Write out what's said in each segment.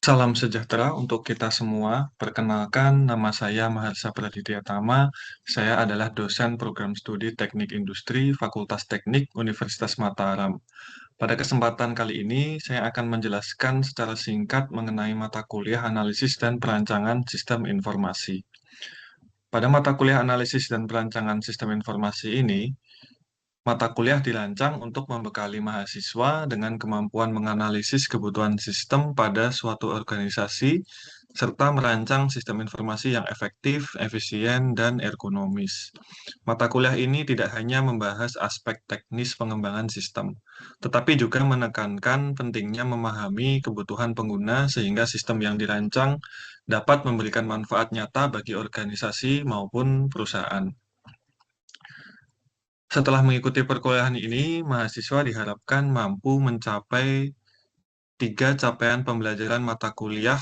Salam sejahtera untuk kita semua. Perkenalkan, nama saya Maharsa Praditya Tama. Saya adalah dosen program studi Teknik Industri Fakultas Teknik Universitas Mataram. Pada kesempatan kali ini, saya akan menjelaskan secara singkat mengenai mata kuliah analisis dan perancangan sistem informasi. Pada mata kuliah analisis dan perancangan sistem informasi ini, mata kuliah dirancang untuk membekali mahasiswa dengan kemampuan menganalisis kebutuhan sistem pada suatu organisasi, serta merancang sistem informasi yang efektif, efisien, dan ergonomis. Mata kuliah ini tidak hanya membahas aspek teknis pengembangan sistem, tetapi juga menekankan pentingnya memahami kebutuhan pengguna sehingga sistem yang dirancang dapat memberikan manfaat nyata bagi organisasi maupun perusahaan. Setelah mengikuti perkuliahan ini, mahasiswa diharapkan mampu mencapai 3 capaian pembelajaran mata kuliah.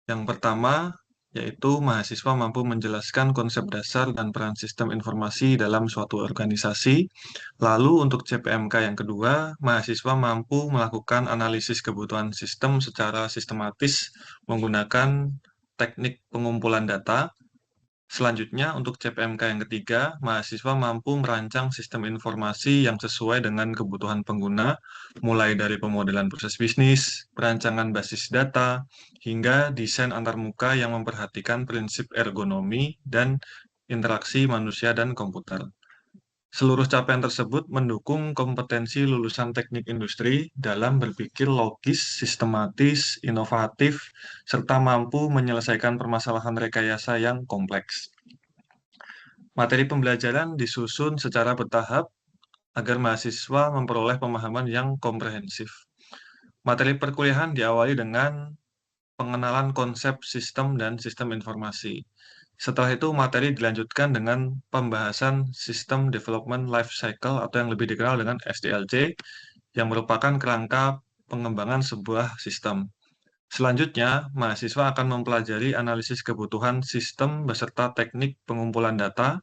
Yang pertama, yaitu mahasiswa mampu menjelaskan konsep dasar dan peran sistem informasi dalam suatu organisasi. Lalu untuk CPMK yang kedua, mahasiswa mampu melakukan analisis kebutuhan sistem secara sistematis menggunakan teknik pengumpulan data. Selanjutnya, untuk CPMK yang ketiga, mahasiswa mampu merancang sistem informasi yang sesuai dengan kebutuhan pengguna, mulai dari pemodelan proses bisnis, perancangan basis data, hingga desain antarmuka yang memperhatikan prinsip ergonomi dan interaksi manusia dan komputer. Seluruh capaian tersebut mendukung kompetensi lulusan teknik industri dalam berpikir logis, sistematis, inovatif, serta mampu menyelesaikan permasalahan rekayasa yang kompleks. Materi pembelajaran disusun secara bertahap agar mahasiswa memperoleh pemahaman yang komprehensif. Materi perkuliahan diawali dengan pengenalan konsep sistem dan sistem informasi. Setelah itu, materi dilanjutkan dengan pembahasan System Development Life Cycle atau yang lebih dikenal dengan SDLC, yang merupakan kerangka pengembangan sebuah sistem. Selanjutnya, mahasiswa akan mempelajari analisis kebutuhan sistem beserta teknik pengumpulan data,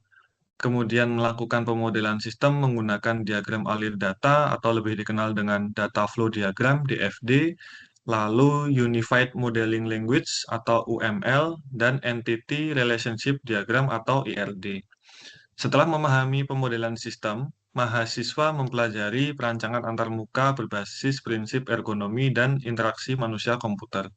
kemudian melakukan pemodelan sistem menggunakan diagram alir data atau lebih dikenal dengan data flow diagram (DFD), lalu Unified Modeling Language atau UML, dan Entity Relationship Diagram atau IRD. Setelah memahami pemodelan sistem, mahasiswa mempelajari perancangan antarmuka berbasis prinsip ergonomi dan interaksi manusia komputer.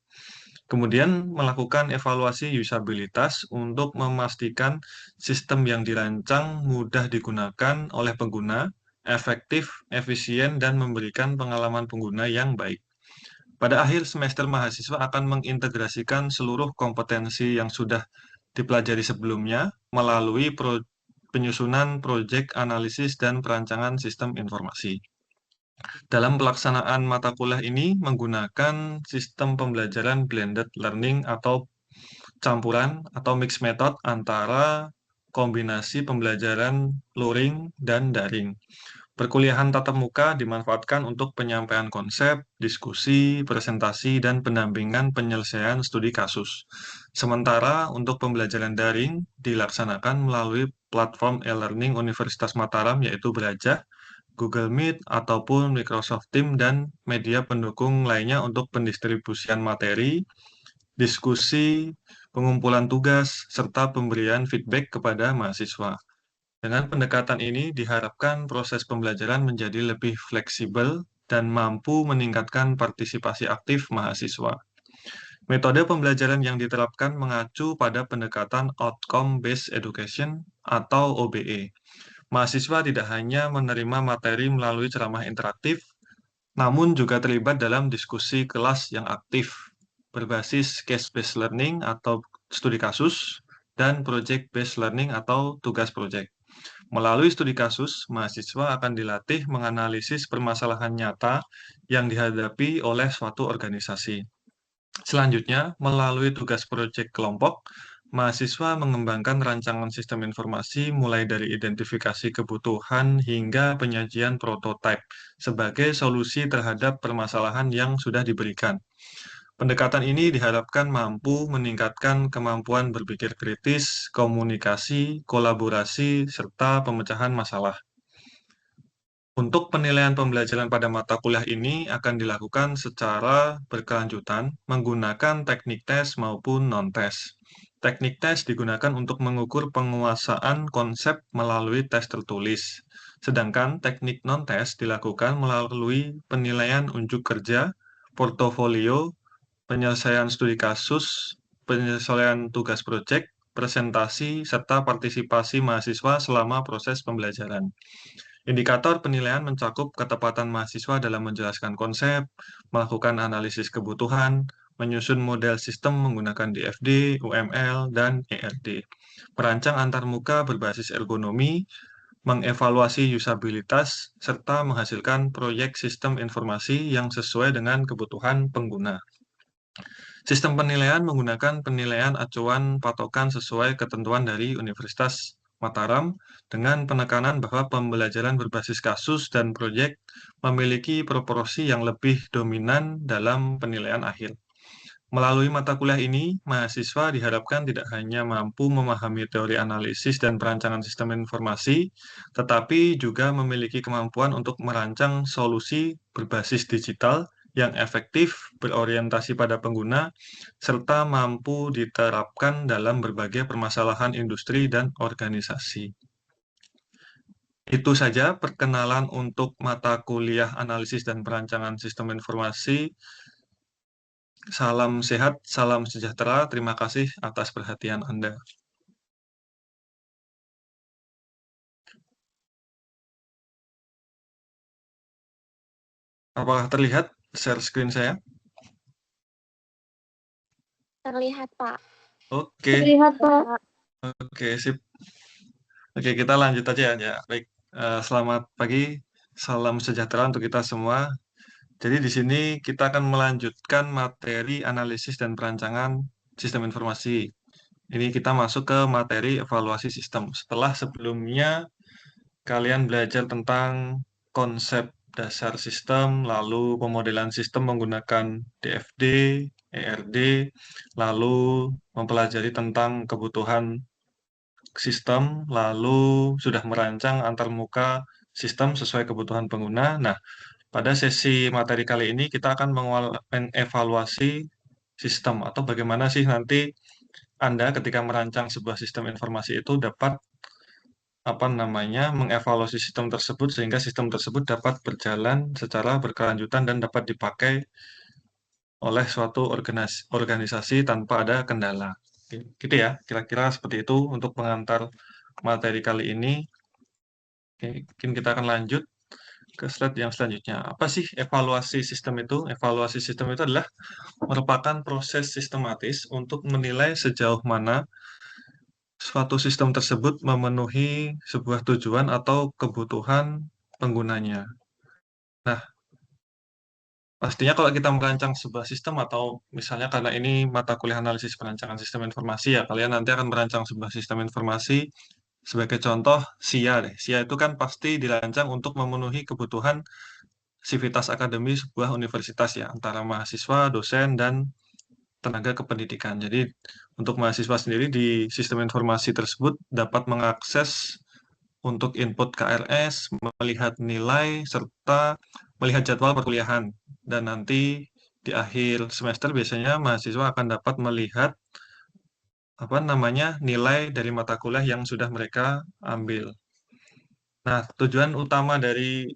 Kemudian melakukan evaluasi usabilitas untuk memastikan sistem yang dirancang mudah digunakan oleh pengguna, efektif, efisien, dan memberikan pengalaman pengguna yang baik. Pada akhir semester, mahasiswa akan mengintegrasikan seluruh kompetensi yang sudah dipelajari sebelumnya melalui penyusunan proyek analisis dan perancangan sistem informasi. Dalam pelaksanaan mata kuliah ini menggunakan sistem pembelajaran blended learning atau campuran atau mixed method antara kombinasi pembelajaran luring dan daring. Perkuliahan tatap muka dimanfaatkan untuk penyampaian konsep, diskusi, presentasi, dan pendampingan penyelesaian studi kasus. Sementara untuk pembelajaran daring dilaksanakan melalui platform e-learning Universitas Mataram yaitu Belajar, Google Meet, ataupun Microsoft Teams dan media pendukung lainnya untuk pendistribusian materi, diskusi, pengumpulan tugas, serta pemberian feedback kepada mahasiswa. Dengan pendekatan ini diharapkan proses pembelajaran menjadi lebih fleksibel dan mampu meningkatkan partisipasi aktif mahasiswa. Metode pembelajaran yang diterapkan mengacu pada pendekatan Outcome Based Education atau OBE. Mahasiswa tidak hanya menerima materi melalui ceramah interaktif, namun juga terlibat dalam diskusi kelas yang aktif, berbasis case-based learning atau studi kasus, dan project-based learning atau tugas project. Melalui studi kasus, mahasiswa akan dilatih menganalisis permasalahan nyata yang dihadapi oleh suatu organisasi. Selanjutnya, melalui tugas proyek kelompok, mahasiswa mengembangkan rancangan sistem informasi mulai dari identifikasi kebutuhan hingga penyajian prototipe sebagai solusi terhadap permasalahan yang sudah diberikan. Pendekatan ini diharapkan mampu meningkatkan kemampuan berpikir kritis, komunikasi, kolaborasi, serta pemecahan masalah. Untuk penilaian pembelajaran pada mata kuliah ini akan dilakukan secara berkelanjutan menggunakan teknik tes maupun non-tes. Teknik tes digunakan untuk mengukur penguasaan konsep melalui tes tertulis, sedangkan teknik non-tes dilakukan melalui penilaian unjuk kerja, portofolio, penyelesaian studi kasus, penyelesaian tugas proyek, presentasi, serta partisipasi mahasiswa selama proses pembelajaran. Indikator penilaian mencakup ketepatan mahasiswa dalam menjelaskan konsep, melakukan analisis kebutuhan, menyusun model sistem menggunakan DFD, UML, dan ERD, merancang antarmuka berbasis ergonomi, mengevaluasi usabilitas, serta menghasilkan proyek sistem informasi yang sesuai dengan kebutuhan pengguna. Sistem penilaian menggunakan penilaian acuan patokan sesuai ketentuan dari Universitas Mataram dengan penekanan bahwa pembelajaran berbasis kasus dan proyek memiliki proporsi yang lebih dominan dalam penilaian akhir. Melalui mata kuliah ini, mahasiswa diharapkan tidak hanya mampu memahami teori analisis dan perancangan sistem informasi, tetapi juga memiliki kemampuan untuk merancang solusi berbasis digital yang efektif, berorientasi pada pengguna, serta mampu diterapkan dalam berbagai permasalahan industri dan organisasi. Itu saja perkenalan untuk mata kuliah analisis dan perancangan sistem informasi. Salam sehat, salam sejahtera. Terima kasih atas perhatian Anda. Apakah terlihat share screen saya? Terlihat, Pak. Oke, Terlihat, Pak. oke, sip. Oke, kita lanjut aja ya. Baik, selamat pagi, salam sejahtera untuk kita semua. Jadi di sini kita akan melanjutkan materi analisis dan perancangan sistem informasi. Ini kita masuk ke materi evaluasi sistem. Setelah sebelumnya kalian belajar tentang konsep dasar sistem, lalu pemodelan sistem menggunakan DFD, ERD, lalu mempelajari tentang kebutuhan sistem, lalu sudah merancang antarmuka sistem sesuai kebutuhan pengguna. Nah, pada sesi materi kali ini kita akan mengevaluasi sistem atau bagaimana sih nanti Anda ketika merancang sebuah sistem informasi itu dapat mengevaluasi sistem tersebut sehingga sistem tersebut dapat berjalan secara berkelanjutan dan dapat dipakai oleh suatu organisasi tanpa ada kendala. Gitu ya, kira-kira seperti itu untuk pengantar materi kali ini. Oke, mungkin kita akan lanjut ke slide yang selanjutnya. Apa sih evaluasi sistem itu? Evaluasi sistem itu adalah merupakan proses sistematis untuk menilai sejauh mana suatu sistem tersebut memenuhi sebuah tujuan atau kebutuhan penggunanya. Nah, pastinya kalau kita merancang sebuah sistem atau misalnya karena ini mata kuliah analisis perancangan sistem informasi ya, kalian nanti akan merancang sebuah sistem informasi sebagai contoh SIA deh. SIA itu kan pasti dirancang untuk memenuhi kebutuhan sivitas akademi sebuah universitas ya, antara mahasiswa, dosen, dan tenaga kependidikan. Jadi untuk mahasiswa sendiri di sistem informasi tersebut dapat mengakses untuk input KRS, melihat nilai, serta melihat jadwal perkuliahan. Dan nanti di akhir semester biasanya mahasiswa akan dapat melihat nilai dari mata kuliah yang sudah mereka ambil. Nah, tujuan utama dari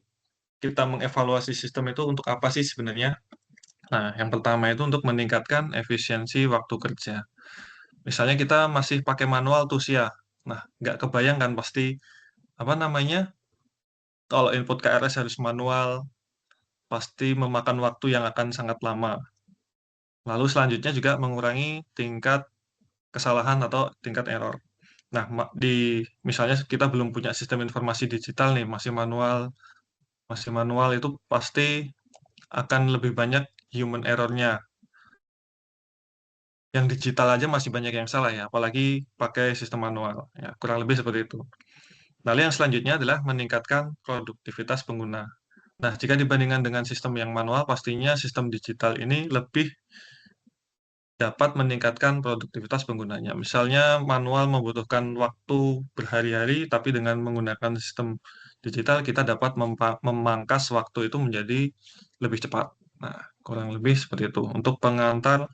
kita mengevaluasi sistem itu untuk apa sih sebenarnya? Nah, yang pertama itu untuk meningkatkan efisiensi waktu kerja. Misalnya kita masih pakai manual tuh ya. Nah, nggak kebayang kan pasti apa namanya kalau input KRS harus manual, pasti memakan waktu yang akan sangat lama. Lalu selanjutnya juga mengurangi tingkat kesalahan atau tingkat error. Nah, misalnya kita belum punya sistem informasi digital nih, masih manual itu pasti akan lebih banyak human error-nya. Yang digital aja masih banyak yang salah ya, apalagi pakai sistem manual. Ya, kurang lebih seperti itu. Lalu yang selanjutnya adalah meningkatkan produktivitas pengguna. Nah, jika dibandingkan dengan sistem yang manual, pastinya sistem digital ini lebih dapat meningkatkan produktivitas penggunanya. Misalnya manual membutuhkan waktu berhari-hari, tapi dengan menggunakan sistem digital kita dapat memangkas waktu itu menjadi lebih cepat. Nah, kurang lebih seperti itu. Untuk pengantar,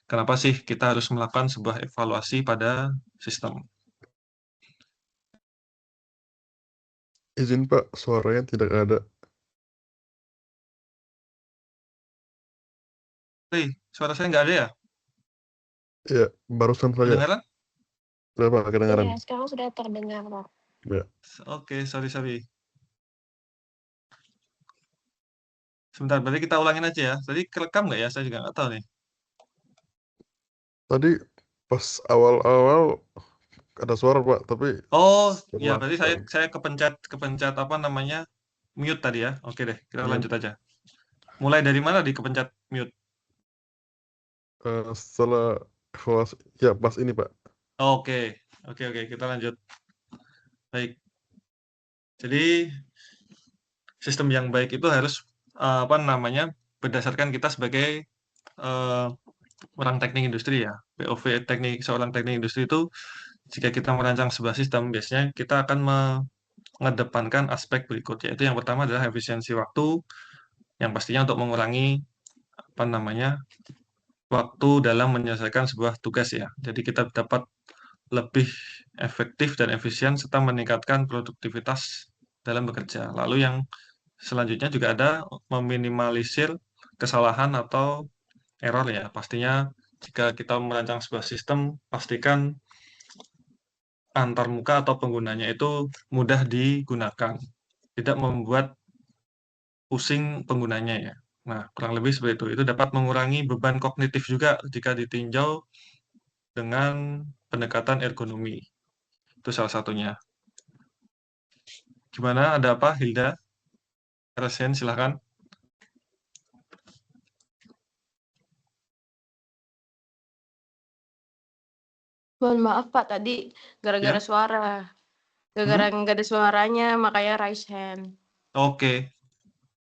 kenapa sih kita harus melakukan sebuah evaluasi pada sistem? Izin Pak, suaranya tidak ada. Suara saya nggak ada ya? Ya, barusan saja. Kedengaran? Sudah Pak, kedengaran. Iya, sekarang sudah terdengar, Pak. Ya. Oke, sorry. Sebentar, berarti kita ulangin aja ya. Tadi kerekam nggak ya? Saya juga nggak tahu nih. Tadi pas awal-awal ada suara Pak, tapi Oh, ya setelah berarti saya kepencet apa namanya? Mute tadi ya. Oke deh, kita mute, lanjut aja. Mulai dari mana di kepencet mute? setelah evaluasi, ya pas ini Pak. Oke, kita lanjut. Baik. Jadi sistem yang baik itu harus apa namanya? Berdasarkan kita sebagai eh, orang teknik industri ya. POV teknik seorang teknik industri itu jika kita merancang sebuah sistem, biasanya kita akan mengedepankan aspek berikut, yaitu yang pertama adalah efisiensi waktu, yang pastinya untuk mengurangi apa namanya waktu dalam menyelesaikan sebuah tugas ya. Jadi kita dapat lebih efektif dan efisien serta meningkatkan produktivitas dalam bekerja. Lalu yang selanjutnya juga ada meminimalisir kesalahan atau error ya. Pastinya jika kita merancang sebuah sistem, pastikan antar muka atau penggunanya itu mudah digunakan, tidak membuat pusing penggunanya ya. Nah, kurang lebih seperti itu. Itu dapat mengurangi beban kognitif juga jika ditinjau dengan pendekatan ergonomi. Itu salah satunya. Gimana? Ada apa, Hilda? Resen, silahkan. Mohon maaf Pak, tadi gara-gara Ya. suara. Gara-gara nggak ada suaranya, makanya raise hand. Oke.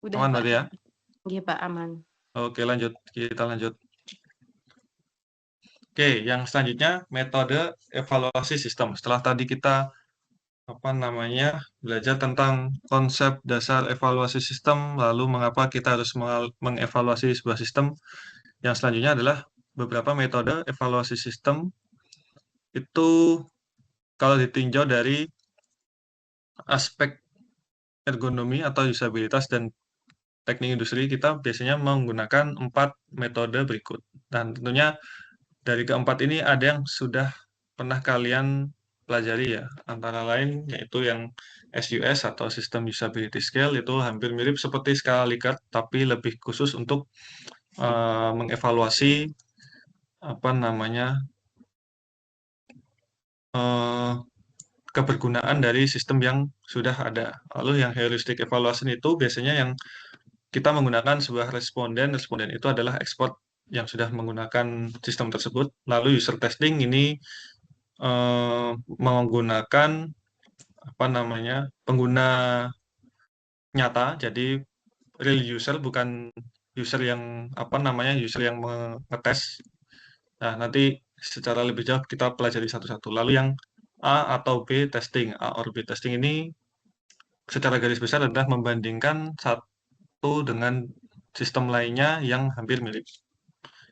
Udah Aman Pak. berarti ya? Iya Pak, aman. Oke, lanjut. Kita lanjut. Oke, yang selanjutnya metode evaluasi sistem. Setelah tadi kita apa namanya belajar tentang konsep dasar evaluasi sistem, lalu mengapa kita harus mengevaluasi sebuah sistem. Yang selanjutnya adalah beberapa metode evaluasi sistem itu kalau ditinjau dari aspek ergonomi atau usabilitas dan teknik industri, kita biasanya menggunakan 4 metode berikut. Dan tentunya dari keempat ini ada yang sudah pernah kalian pelajari ya, antara lain yaitu yang SUS atau System Usability Scale, itu hampir mirip seperti skala Likert, tapi lebih khusus untuk mengevaluasi apa namanya eh, kebergunaan dari sistem yang sudah ada. Lalu yang heuristic evaluation itu biasanya yang kita menggunakan sebuah responden itu adalah expert yang sudah menggunakan sistem tersebut. Lalu user testing ini menggunakan apa namanya pengguna nyata, jadi real user, bukan user yang apa namanya user yang mengetes. Nah, nanti secara lebih jauh kita pelajari satu-satu. Lalu yang A atau B testing, A or B testing ini secara garis besar adalah membandingkan satu dengan sistem lainnya yang hampir mirip.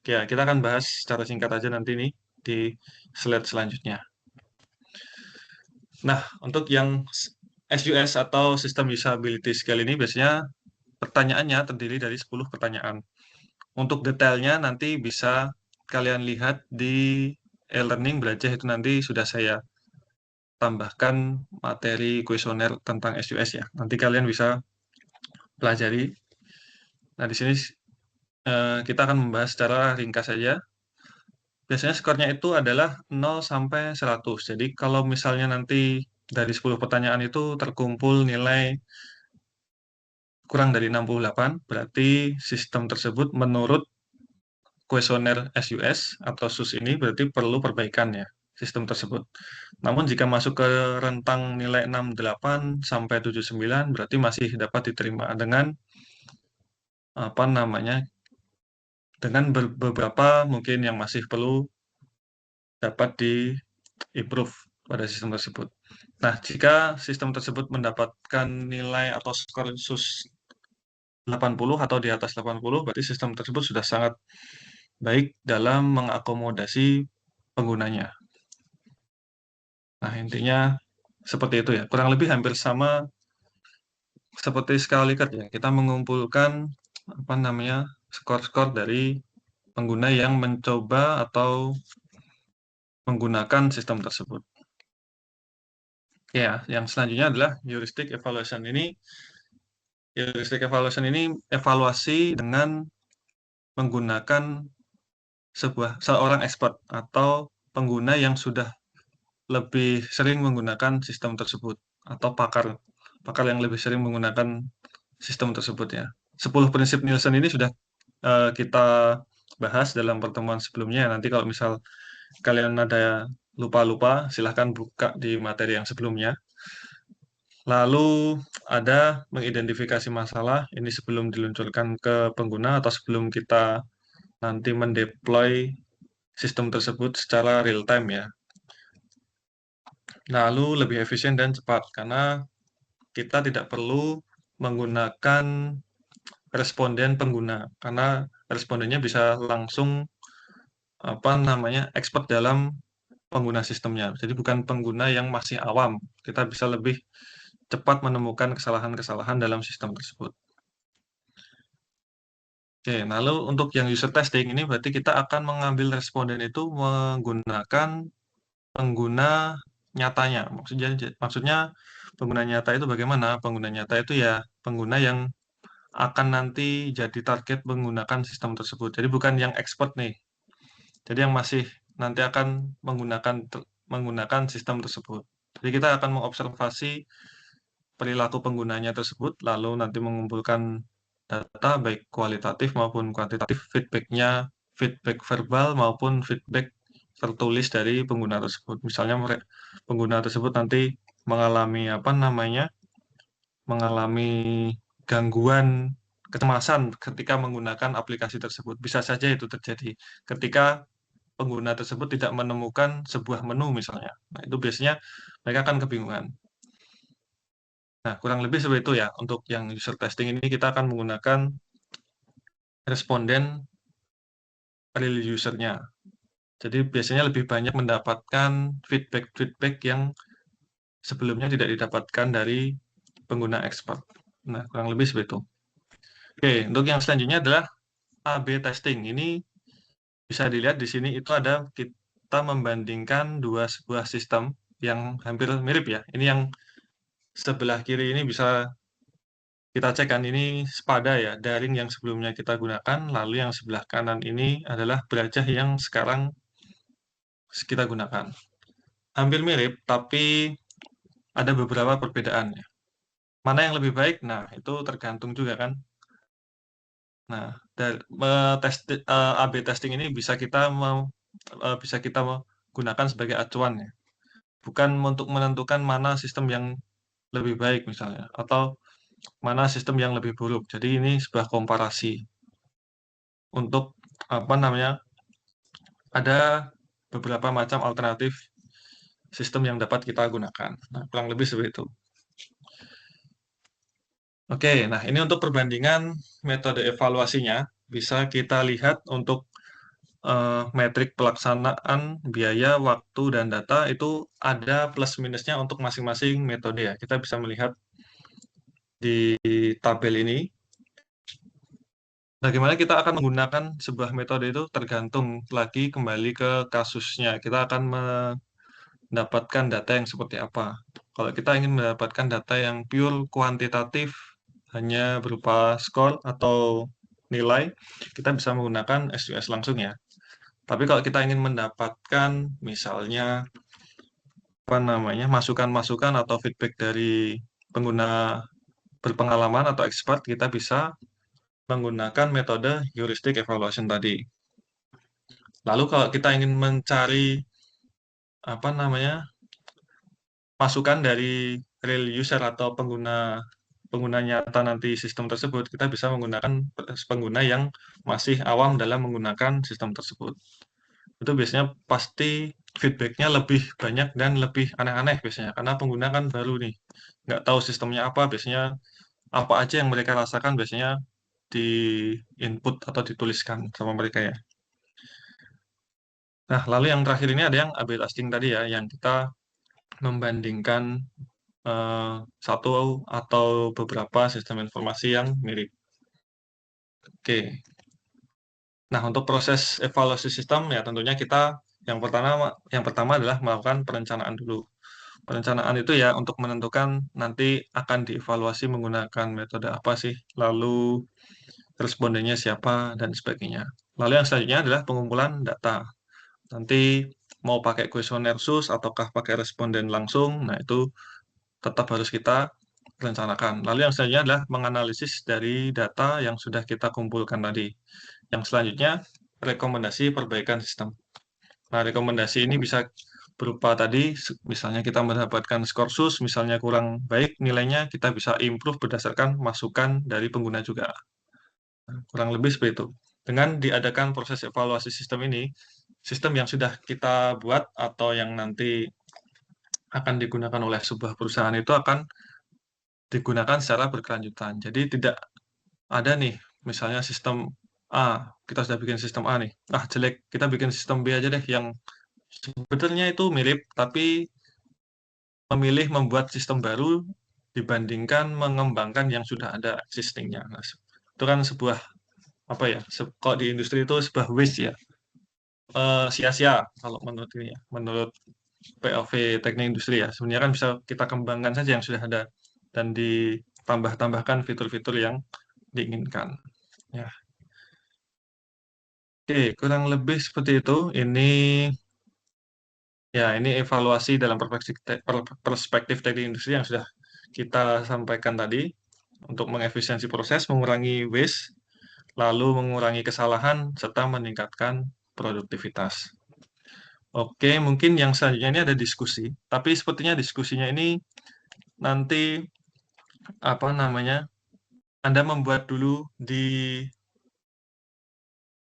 Oke, ya, kita akan bahas secara singkat aja nanti nih di slide selanjutnya. Nah, untuk yang SUS atau System Usability Scale ini biasanya pertanyaannya terdiri dari 10 pertanyaan. Untuk detailnya nanti bisa kalian lihat di e-learning belajar, itu nanti sudah saya tambahkan materi kuesioner tentang SUS ya. Nanti kalian bisa pelajari. Nah, di sini kita akan membahas secara ringkas saja. Biasanya skornya itu adalah 0 sampai 100. Jadi kalau misalnya nanti dari 10 pertanyaan itu terkumpul nilai kurang dari 68, berarti sistem tersebut menurut kuesioner SUS atau SUS ini berarti perlu perbaikan ya sistem tersebut. Namun jika masuk ke rentang nilai 68 sampai 79 berarti masih dapat diterima dengan apa namanya dengan beberapa mungkin yang masih perlu dapat di improve pada sistem tersebut. Nah, jika sistem tersebut mendapatkan nilai atau skor SUS 80 atau di atas 80, berarti sistem tersebut sudah sangat baik dalam mengakomodasi penggunanya. Nah, intinya seperti itu ya. Kurang lebih hampir sama seperti skala Likert ya. Kita mengumpulkan skor-skor dari pengguna yang mencoba atau menggunakan sistem tersebut. Ya, yang selanjutnya adalah heuristic evaluation. Heuristic evaluation ini evaluasi dengan menggunakan seorang expert atau pengguna yang sudah lebih sering menggunakan sistem tersebut atau pakar yang lebih sering menggunakan sistem tersebut ya. 10 prinsip Nielsen ini sudah kita bahas dalam pertemuan sebelumnya. Nanti kalau misal kalian ada lupa-lupa, silahkan buka di materi yang sebelumnya. Lalu ada mengidentifikasi masalah, ini sebelum diluncurkan ke pengguna atau sebelum kita nanti mendeploy sistem tersebut secara real time ya. Lalu lebih efisien dan cepat, karena kita tidak perlu menggunakan responden pengguna, karena respondennya bisa langsung expert dalam pengguna sistemnya. Jadi bukan pengguna yang masih awam, kita bisa lebih cepat menemukan kesalahan-kesalahan dalam sistem tersebut. Oke, lalu untuk yang user testing ini berarti kita akan mengambil responden itu menggunakan pengguna nyatanya. Maksudnya pengguna nyata itu bagaimana? Pengguna nyata itu ya pengguna yang akan nanti jadi target menggunakan sistem tersebut. Jadi bukan yang expert nih. Jadi yang masih nanti akan menggunakan sistem tersebut. Jadi kita akan mengobservasi perilaku penggunanya tersebut, lalu nanti mengumpulkan data baik kualitatif maupun kuantitatif, feedback verbal maupun feedback tertulis dari pengguna tersebut. Misalnya pengguna tersebut nanti mengalami mengalami gangguan kecemasan ketika menggunakan aplikasi tersebut. Bisa saja itu terjadi ketika pengguna tersebut tidak menemukan sebuah menu misalnya. Nah, itu biasanya mereka akan kebingungan. Nah, kurang lebih seperti itu ya. Untuk yang user testing ini kita akan menggunakan responden real user-nya. Jadi biasanya lebih banyak mendapatkan feedback yang sebelumnya tidak didapatkan dari pengguna expert. Nah, kurang lebih seperti itu. Oke, untuk yang selanjutnya adalah A/B testing. Ini bisa dilihat di sini itu ada kita membandingkan sebuah sistem yang hampir mirip ya. Ini yang sebelah kiri ini bisa kita cek kan, ini sepada ya, daring yang sebelumnya kita gunakan, lalu yang sebelah kanan ini adalah Brajah yang sekarang kita gunakan. Hampir mirip, tapi ada beberapa perbedaan ya. Mana yang lebih baik? Nah, itu tergantung juga kan. Nah, A/B testing ini bisa kita gunakan sebagai acuan ya. Bukan untuk menentukan mana sistem yang lebih baik misalnya, atau mana sistem yang lebih buruk. Jadi ini sebuah komparasi untuk ada beberapa macam alternatif sistem yang dapat kita gunakan. Nah, kurang lebih seperti itu. Oke, nah ini untuk perbandingan metode evaluasinya. Bisa kita lihat untuk metrik pelaksanaan, biaya, waktu, dan data itu ada plus minusnya untuk masing-masing metode ya. Kita bisa melihat di tabel ini. Bagaimana kita akan menggunakan sebuah metode itu tergantung lagi kembali ke kasusnya. Kita akan mendapatkan data yang seperti apa. Kalau kita ingin mendapatkan data yang pure kuantitatif, hanya berupa skor atau nilai, kita bisa menggunakan SUS langsung ya. Tapi kalau kita ingin mendapatkan misalnya masukan-masukan atau feedback dari pengguna berpengalaman atau expert, kita bisa menggunakan metode heuristic evaluation tadi. Lalu kalau kita ingin mencari masukan dari real user atau pengguna nyata nanti sistem tersebut, kita bisa menggunakan pengguna yang masih awam dalam menggunakan sistem tersebut. Itu biasanya pasti feedback-nya lebih banyak dan lebih aneh-aneh biasanya. Karena pengguna kan baru nih, nggak tahu sistemnya apa, biasanya apa aja yang mereka rasakan biasanya di input atau dituliskan sama mereka ya. Nah, lalu yang terakhir ini ada yang A/B testing tadi ya, yang kita membandingkan satu atau beberapa sistem informasi yang mirip. Oke. Nah, untuk proses evaluasi sistem ya tentunya kita yang pertama adalah melakukan perencanaan dulu. Perencanaan itu ya untuk menentukan nanti akan dievaluasi menggunakan metode apa sih, lalu respondennya siapa dan sebagainya. Lalu yang selanjutnya adalah pengumpulan data. Nanti mau pakai kuesioner SUS ataukah pakai responden langsung, nah itu tetap harus kita rencanakan. Lalu yang selanjutnya adalah menganalisis dari data yang sudah kita kumpulkan tadi. Yang selanjutnya, rekomendasi perbaikan sistem. Nah, rekomendasi ini bisa berupa tadi, misalnya kita mendapatkan skor SUS, misalnya kurang baik nilainya, kita bisa improve berdasarkan masukan dari pengguna juga. Kurang lebih seperti itu. Dengan diadakan proses evaluasi sistem ini, sistem yang sudah kita buat atau yang nanti akan digunakan oleh sebuah perusahaan itu akan digunakan secara berkelanjutan. Jadi tidak ada nih, misalnya sistem A, kita sudah bikin sistem A nih, jelek, kita bikin sistem B aja deh, yang sebetulnya itu mirip, tapi memilih membuat sistem baru dibandingkan mengembangkan yang sudah ada existing-nya. Nah, itu kan sebuah, apa ya, kalau di industri itu sebuah waste ya, sia-sia kalau menurut ini ya, menurut POV teknik industri ya. Sebenarnya kan bisa kita kembangkan saja yang sudah ada dan ditambah-tambahkan fitur-fitur yang diinginkan. Ya. Oke, kurang lebih seperti itu. Ini evaluasi dalam perspektif teknik industri yang sudah kita sampaikan tadi untuk mengefisiensi proses, mengurangi waste, lalu mengurangi kesalahan serta meningkatkan produktivitas. Oke, mungkin yang selanjutnya ini ada diskusi, tapi sepertinya diskusinya ini nanti apa namanya, Anda membuat dulu di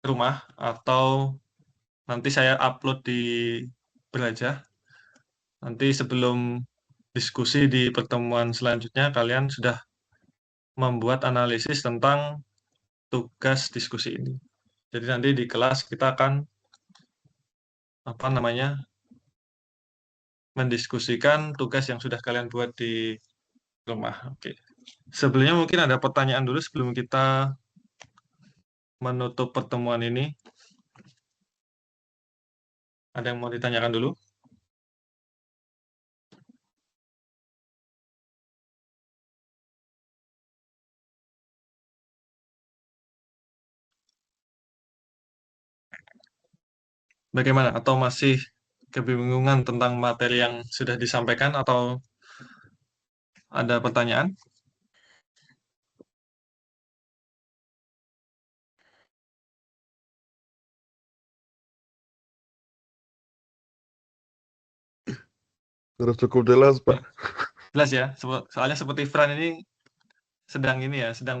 rumah atau nanti saya upload di Belajar. Nanti sebelum diskusi di pertemuan selanjutnya, kalian sudah membuat analisis tentang tugas diskusi ini. Jadi nanti di kelas kita akan mendiskusikan tugas yang sudah kalian buat di rumah. Oke. Sebelumnya mungkin ada pertanyaan dulu sebelum kita menutup pertemuan ini. Ada yang mau ditanyakan dulu? Bagaimana? Atau masih kebingungan tentang materi yang sudah disampaikan atau ada pertanyaan? Sudah cukup jelas, Pak. Jelas ya, soalnya seperti Fran ini sedang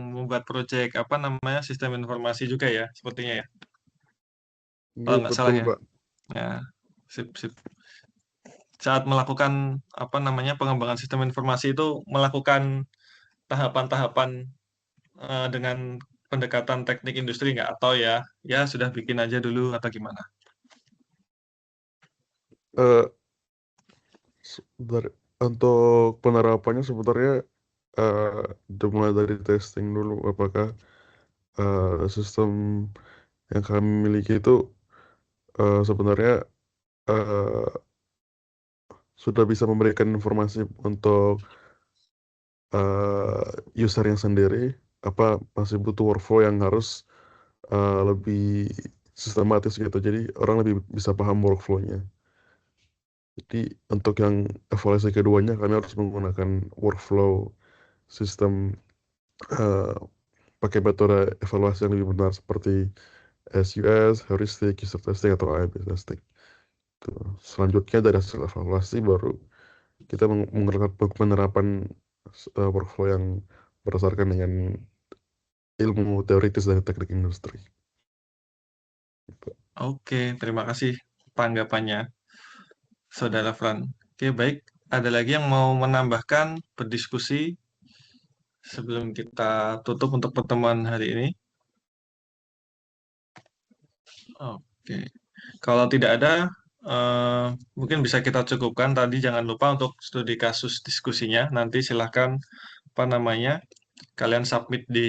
membuat proyek sistem informasi juga ya, sepertinya ya. Iya, Kalau nggak salah betul, ya. Pak. Ya, sip. Saat melakukan pengembangan sistem informasi itu melakukan tahapan-tahapan dengan pendekatan teknik industri nggak? Atau ya sudah bikin aja dulu atau gimana? Eh, untuk penerapannya sebenarnya dimulai dari testing dulu apakah sistem yang kami miliki itu sebenarnya sudah bisa memberikan informasi untuk user yang sendiri, apa masih butuh workflow yang harus lebih sistematis gitu. Jadi orang lebih bisa paham workflow-nya. Jadi untuk yang evaluasi keduanya kami harus menggunakan workflow sistem pakai metode evaluasi yang lebih benar seperti SUS, heuristic, user testing atau A/B testing. Selanjutnya dari hasil evaluasi baru kita mengerjakan penerapan workflow yang berdasarkan dengan ilmu teoritis dari teknik industri. Oke, terima kasih tanggapannya. Saudara Fran. Oke, baik. Ada lagi yang mau menambahkan, berdiskusi sebelum kita tutup untuk pertemuan hari ini? Oke. Kalau tidak ada, mungkin bisa kita cukupkan. Tadi jangan lupa untuk studi kasus diskusinya. Nanti silahkan, kalian submit di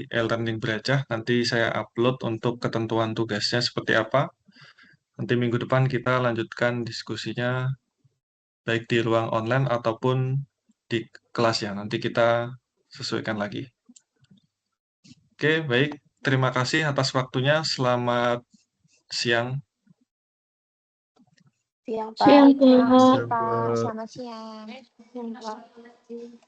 e-learning Brajah. Nanti saya upload untuk ketentuan tugasnya seperti apa. Nanti minggu depan kita lanjutkan diskusinya baik di ruang online ataupun di kelas ya. Nanti kita sesuaikan lagi. Oke, baik. Terima kasih atas waktunya. Selamat siang. Siang, Pak. Siang, Terima kasih, Siang, Pak. Pak. Selamat siang. Pak.